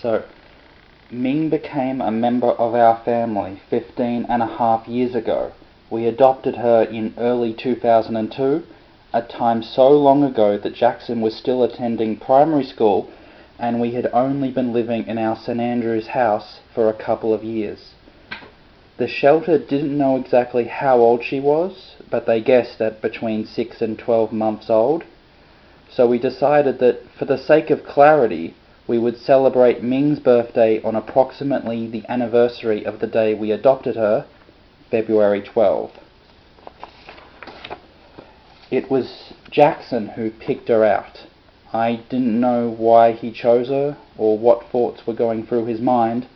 So, Ming became a member of our family 15.5 years ago. We adopted her in early 2002, a time so long ago that Jackson was still attending primary school and we had only been living in our St Andrews house for a couple of years. The shelter didn't know exactly how old she was, but they guessed at between 6 and 12 months old. So we decided that, for the sake of clarity, we would celebrate Ming's birthday on approximately the anniversary of the day we adopted her, February 12. It was Jackson who picked her out. I didn't know why he chose her or what thoughts were going through his mind,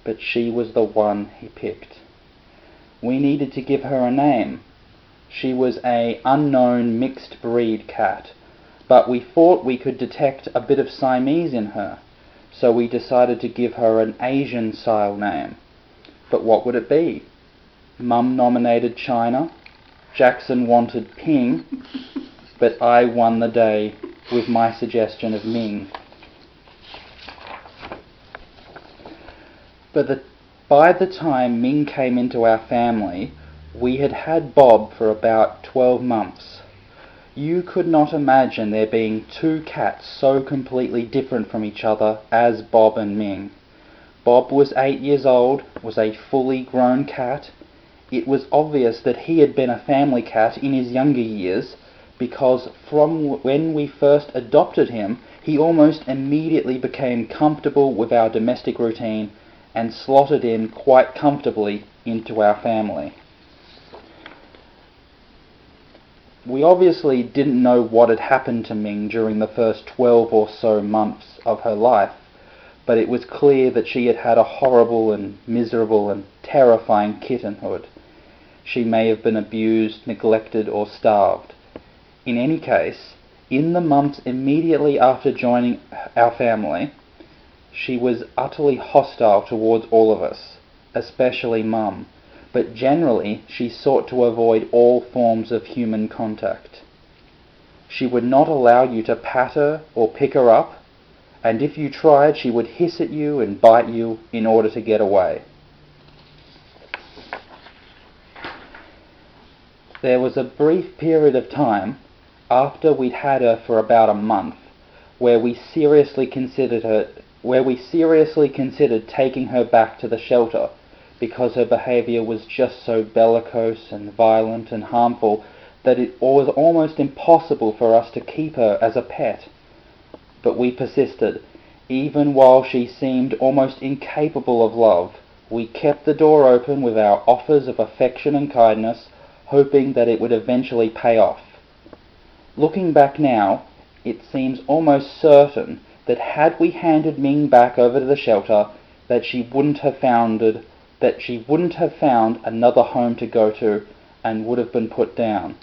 but she was the one he picked. We needed to give her a name. She was an unknown mixed breed cat, but we thought we could detect a bit of Siamese in her, so we decided to give her an Asian-style name. But what would it be? Mum nominated China, Jackson wanted Ping, but I won the day with my suggestion of Ming. By the time Ming came into our family, we had had Bob for about 12 months. You could not imagine there being two cats so completely different from each other as Bob and Ming. Bob was 8 years old, was a fully grown cat. It was obvious that he had been a family cat in his younger years, because from when we first adopted him, he almost immediately became comfortable with our domestic routine and slotted in quite comfortably into our family. We obviously didn't know what had happened to Ming during the first 12 or so months of her life, but it was clear that she had had a horrible and miserable and terrifying kittenhood. She may have been abused, neglected, or starved. In any case, in the months immediately after joining our family, she was utterly hostile towards all of us, especially Mum, but generally she sought to avoid all forms of human contact. She would not allow you to pat her or pick her up, and if you tried, she would hiss at you and bite you in order to get away. There was a brief period of time after we'd had her for about a month where we seriously considered taking her back to the shelter, because her behaviour was just so bellicose and violent and harmful that it was almost impossible for us to keep her as a pet. But we persisted. Even while she seemed almost incapable of love, we kept the door open with our offers of affection and kindness, hoping that it would eventually pay off. Looking back now, it seems almost certain that had we handed Ming back over to the shelter, that she wouldn't have found another home to go to and would have been put down.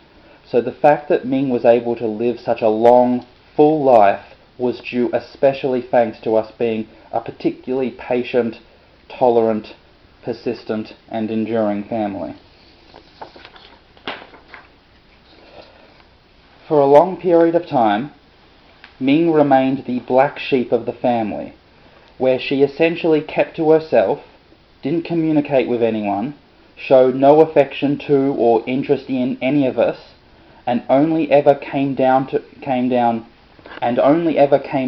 So the fact that Ming was able to live such a long, full life was due especially thanks to us being a particularly patient, tolerant, persistent, and enduring family. For a long period of time, Ming remained the black sheep of the family, where she essentially kept to herself, didn't communicate with anyone, showed no affection to or interest in any of us, and only ever came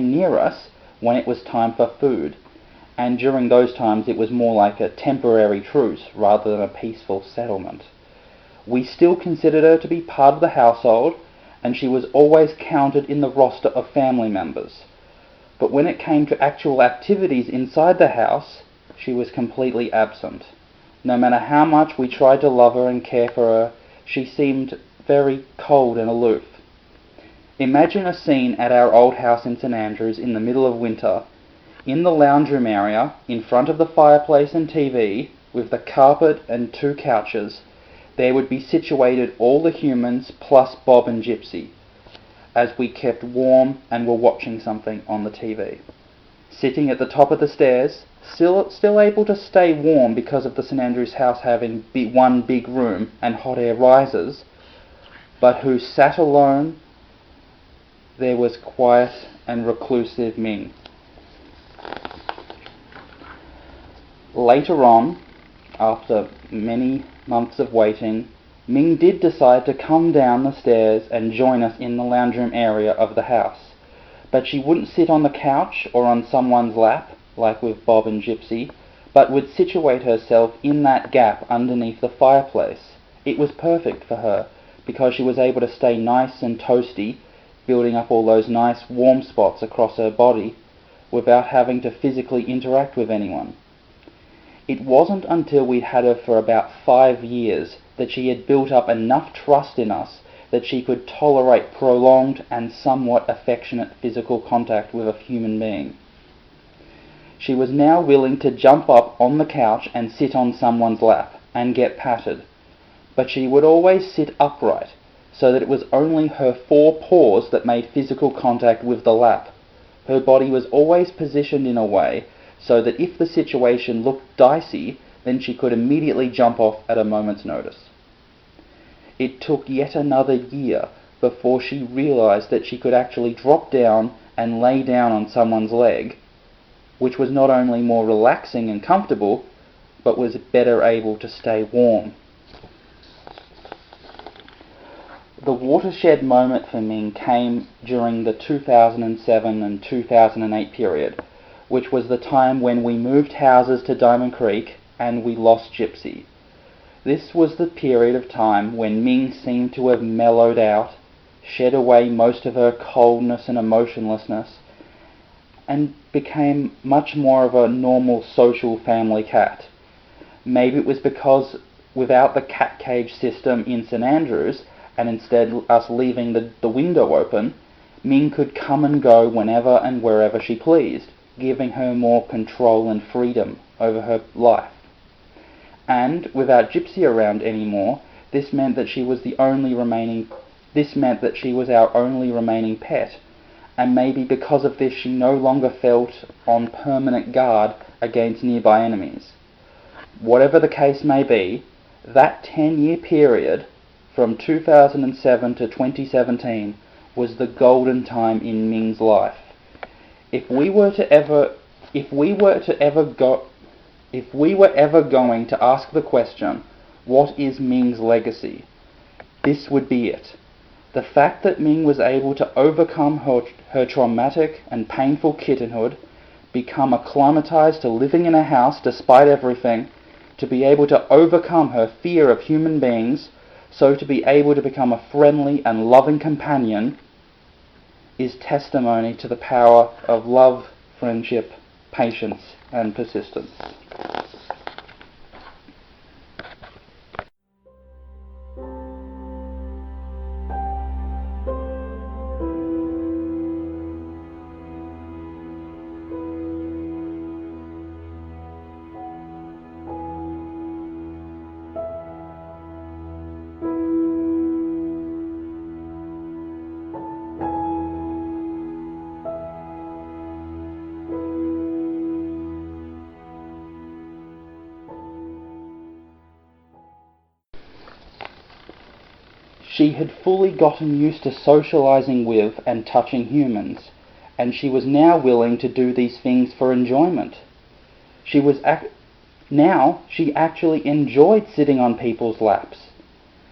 near us when it was time for food, and during those times it was more like a temporary truce rather than a peaceful settlement. We still considered her to be part of the household, and she was always counted in the roster of family members. But when it came to actual activities inside the house, she was completely absent. No matter how much we tried to love her and care for her, she seemed very cold and aloof. Imagine a scene at our old house in St Andrews in the middle of winter. In the lounge room area, in front of the fireplace and TV, with the carpet and 2 couches, there would be situated all the humans plus Bob and Gypsy, as we kept warm and were watching something on the TV. Sitting at the top of the stairs, still able to stay warm because of the St Andrews house having one big room and hot air risers, but who sat alone, there was quiet and reclusive Ming. Later on, after many months of waiting, Ming did decide to come down the stairs and join us in the lounge room area of the house. But she wouldn't sit on the couch or on someone's lap, like with Bob and Gypsy, but would situate herself in that gap underneath the fireplace. It was perfect for her, because she was able to stay nice and toasty, building up all those nice warm spots across her body, without having to physically interact with anyone. It wasn't until we'd had her for about 5 years that she had built up enough trust in us that she could tolerate prolonged and somewhat affectionate physical contact with a human being. She was now willing to jump up on the couch and sit on someone's lap and get patted, but she would always sit upright, so that it was only her 4 paws that made physical contact with the lap. Her body was always positioned in a way so that if the situation looked dicey, then she could immediately jump off at a moment's notice. It took yet another year before she realized that she could actually drop down and lay down on someone's leg, which was not only more relaxing and comfortable, but was better able to stay warm. The watershed moment for Ming came during the 2007 and 2008 period, which was the time when we moved houses to Diamond Creek and we lost Gypsy. This was the period of time when Ming seemed to have mellowed out, shed away most of her coldness and emotionlessness, and became much more of a normal social family cat. Maybe it was because without the cat cage system in St Andrews, and instead us leaving the window open, Ming could come and go whenever and wherever she pleased, giving her more control and freedom over her life. And without Gypsy around anymore, this meant that she was our only remaining pet, and maybe because of this she no longer felt on permanent guard against nearby enemies. Whatever the case may be, that 10-year period from 2007 to 2017 was the golden time in Ming's life. If we were ever going to ask the question, what is Ming's legacy? This would be it. The fact that Ming was able to overcome her traumatic and painful kittenhood, become acclimatized to living in a house despite everything, to be able to overcome her fear of human beings, so to be able to become a friendly and loving companion, is testimony to the power of love, friendship, patience, and persistence. She had fully gotten used to socializing with and touching humans, and she was now willing to do these things for enjoyment. Now she actually enjoyed sitting on people's laps.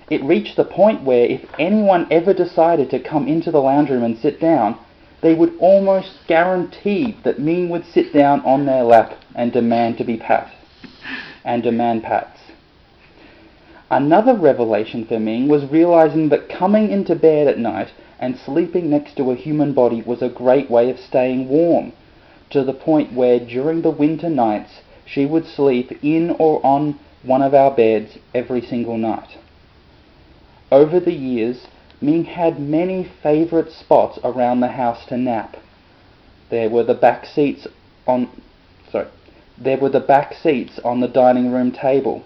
It reached the point where if anyone ever decided to come into the lounge room and sit down, they would almost guarantee that Ming would sit down on their lap and demand pats. Another revelation for Ming was realizing that coming into bed at night and sleeping next to a human body was a great way of staying warm, to the point where during the winter nights she would sleep in or on one of our beds every single night. Over the years, Ming had many favorite spots around the house to nap. There were the back seats on the dining room table,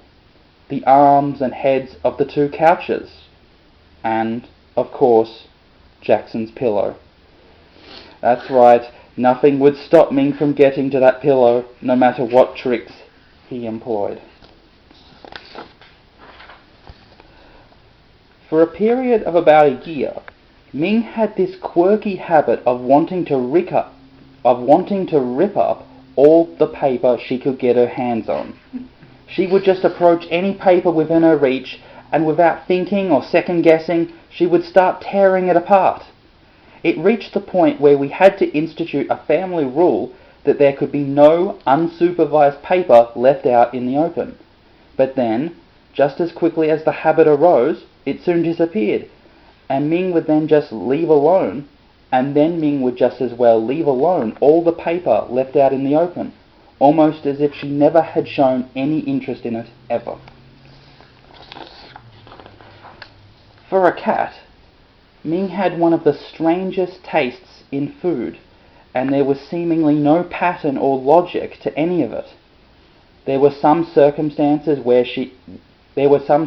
the arms and heads of the 2 couches, and, of course, Jackson's pillow. That's right, nothing would stop Ming from getting to that pillow, no matter what tricks he employed. For a period of about a year, Ming had this quirky habit of wanting to rip up all the paper she could get her hands on. She would just approach any paper within her reach, and without thinking or second-guessing, she would start tearing it apart. It reached the point where we had to institute a family rule that there could be no unsupervised paper left out in the open. But then, just as quickly as the habit arose, it soon disappeared, and Ming would then just leave alone, and then Ming would just as well leave alone all the paper left out in the open, almost as if she never had shown any interest in it ever. For a cat, Ming had one of the strangest tastes in food, and there was seemingly no pattern or logic to any of it. There were some circumstances where she would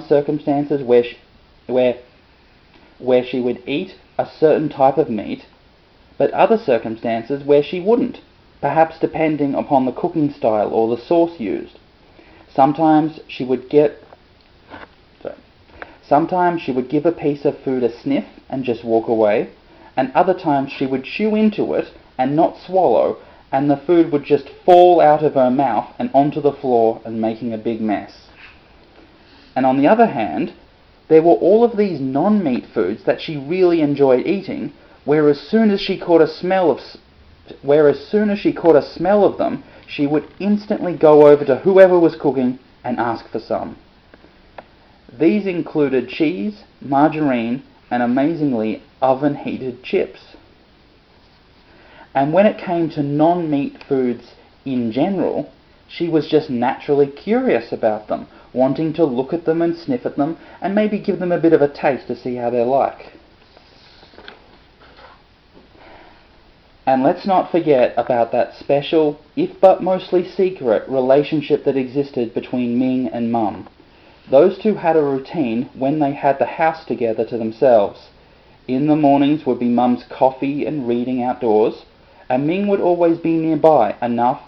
eat a certain type of meat, but other circumstances where she wouldn't, perhaps depending upon the cooking style or the sauce used. Sometimes she would give a piece of food a sniff and just walk away, and other times she would chew into it and not swallow, and the food would just fall out of her mouth and onto the floor and making a big mess. And on the other hand, there were all of these non-meat foods that she really enjoyed eating, where as soon as she caught a smell of them, she would instantly go over to whoever was cooking and ask for some. These included cheese, margarine, and amazingly oven-heated chips. And when it came to non-meat foods in general, she was just naturally curious about them, wanting to look at them and sniff at them, and maybe give them a bit of a taste to see how they're like. And let's not forget about that special, if but mostly secret, relationship that existed between Ming and Mum. Those two had a routine when they had the house together to themselves. In the mornings would be Mum's coffee and reading outdoors, and Ming would always be nearby enough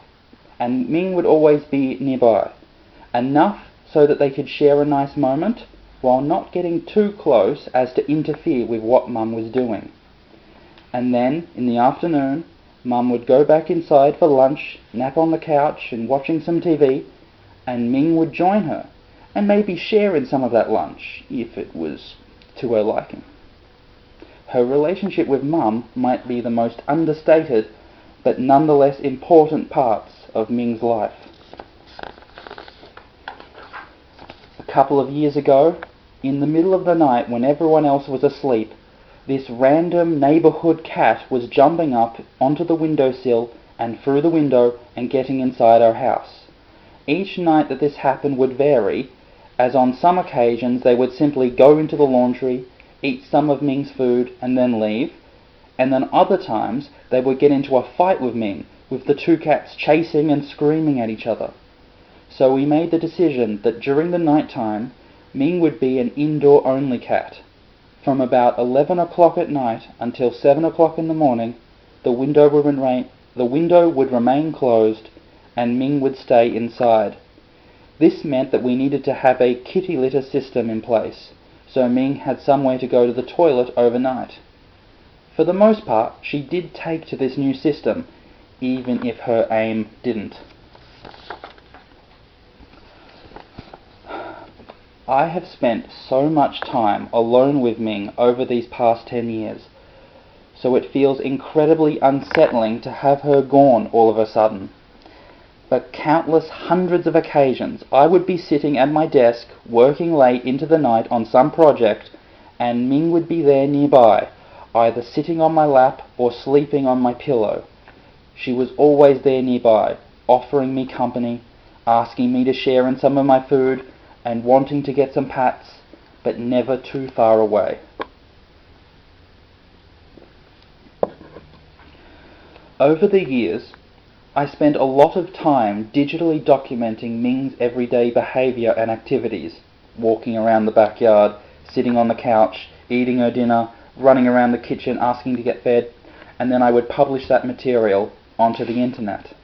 so that they could share a nice moment, while not getting too close as to interfere with what Mum was doing. And then, in the afternoon, Mum would go back inside for lunch, nap on the couch and watching some TV, and Ming would join her, and maybe share in some of that lunch, if it was to her liking. Her relationship with Mum might be the most understated, but nonetheless important parts of Ming's life. A couple of years ago, in the middle of the night when everyone else was asleep, this random neighbourhood cat was jumping up onto the windowsill and through the window and getting inside our house. Each night that this happened would vary, as on some occasions they would simply go into the laundry, eat some of Ming's food and then leave, and then other times they would get into a fight with Ming, with the two cats chasing and screaming at each other. So we made the decision that during the night time, Ming would be an indoor-only cat. From about 11 o'clock at night until 7 o'clock in the morning, the window would remain closed, and Ming would stay inside. This meant that we needed to have a kitty litter system in place, so Ming had somewhere to go to the toilet overnight. For the most part, she did take to this new system, even if her aim didn't. I have spent so much time alone with Ming over these past 10 years, so it feels incredibly unsettling to have her gone all of a sudden. But countless hundreds of occasions I would be sitting at my desk working late into the night on some project, and Ming would be there nearby, either sitting on my lap or sleeping on my pillow. She was always there nearby, offering me company, asking me to share in some of my food, and wanting to get some pats, but never too far away. Over the years, I spent a lot of time digitally documenting Ming's everyday behaviour and activities, walking around the backyard, sitting on the couch, eating her dinner, running around the kitchen asking to get fed, and then I would publish that material onto the internet.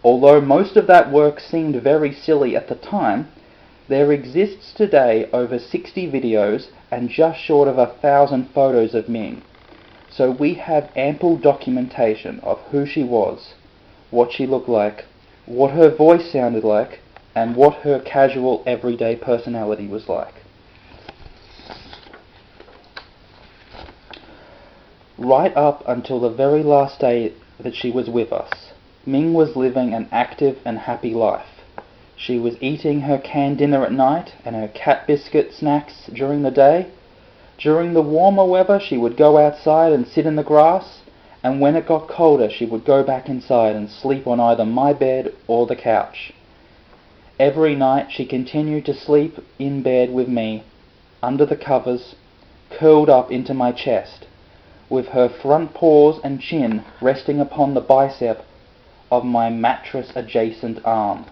Although most of that work seemed very silly at the time, there exists today over 60 videos and just short of 1,000 photos of Ming. So we have ample documentation of who she was, what she looked like, what her voice sounded like, and what her casual, everyday personality was like. Right up until the very last day that she was with us, Ming was living an active and happy life. She was eating her canned dinner at night and her cat biscuit snacks during the day. During the warmer weather, she would go outside and sit in the grass, and when it got colder, she would go back inside and sleep on either my bed or the couch. Every night she continued to sleep in bed with me, under the covers, curled up into my chest, with her front paws and chin resting upon the bicep of my mattress-adjacent arm.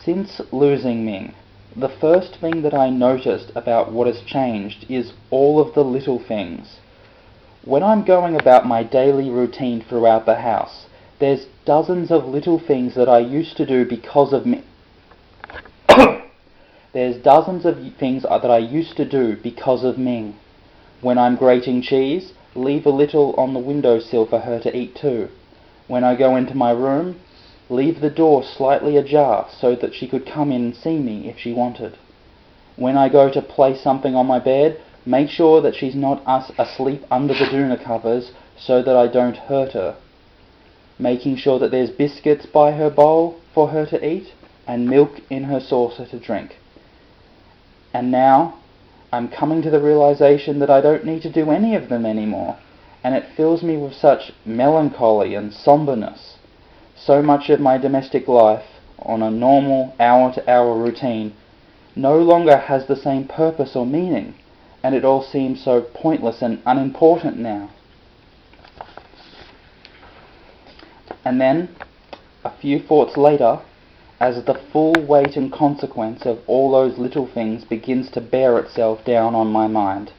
Since losing Ming, the first thing that I noticed about what has changed is all of the little things. When I'm going about my daily routine throughout the house, there's dozens of little things that I used to do because of Ming. There's dozens of things that I used to do because of Ming. When I'm grating cheese, leave a little on the windowsill for her to eat too. When I go into my room, leave the door slightly ajar so that she could come in and see me if she wanted. When I go to place something on my bed, make sure that she's not asleep under the doona covers so that I don't hurt her. Making sure that there's biscuits by her bowl for her to eat and milk in her saucer to drink. And now I'm coming to the realization that I don't need to do any of them anymore, and it fills me with such melancholy and somberness. So much of my domestic life, on a normal hour-to-hour routine, no longer has the same purpose or meaning, and it all seems so pointless and unimportant now. And then, a few thoughts later, as the full weight and consequence of all those little things begins to bear itself down on my mind,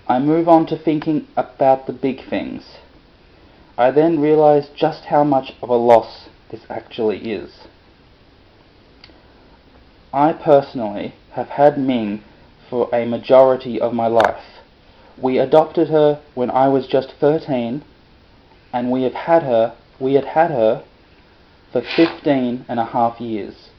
I move on to thinking about the big things. I then realize just how much of a loss this actually is. I personally have had Ming for a majority of my life. We adopted her when I was just 13, and we had had her for 15 and a half years.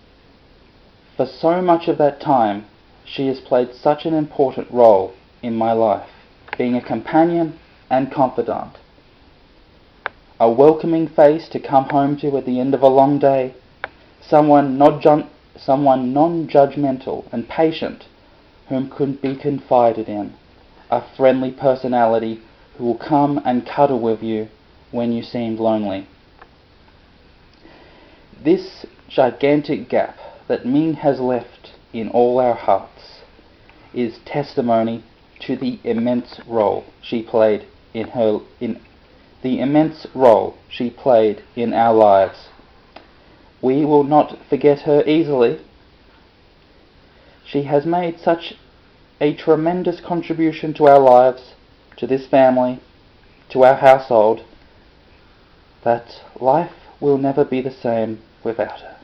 For so much of that time, she has played such an important role in my life, being a companion and confidant. A welcoming face to come home to at the end of a long day, someone non-judgmental and patient whom could be confided in, a friendly personality who will come and cuddle with you when you seemed lonely. This gigantic gap that Ming has left in all our hearts is testimony to the immense role she played in our lives. We will not forget her easily. She has made such a tremendous contribution to our lives, to this family, to our household, that life will never be the same without her.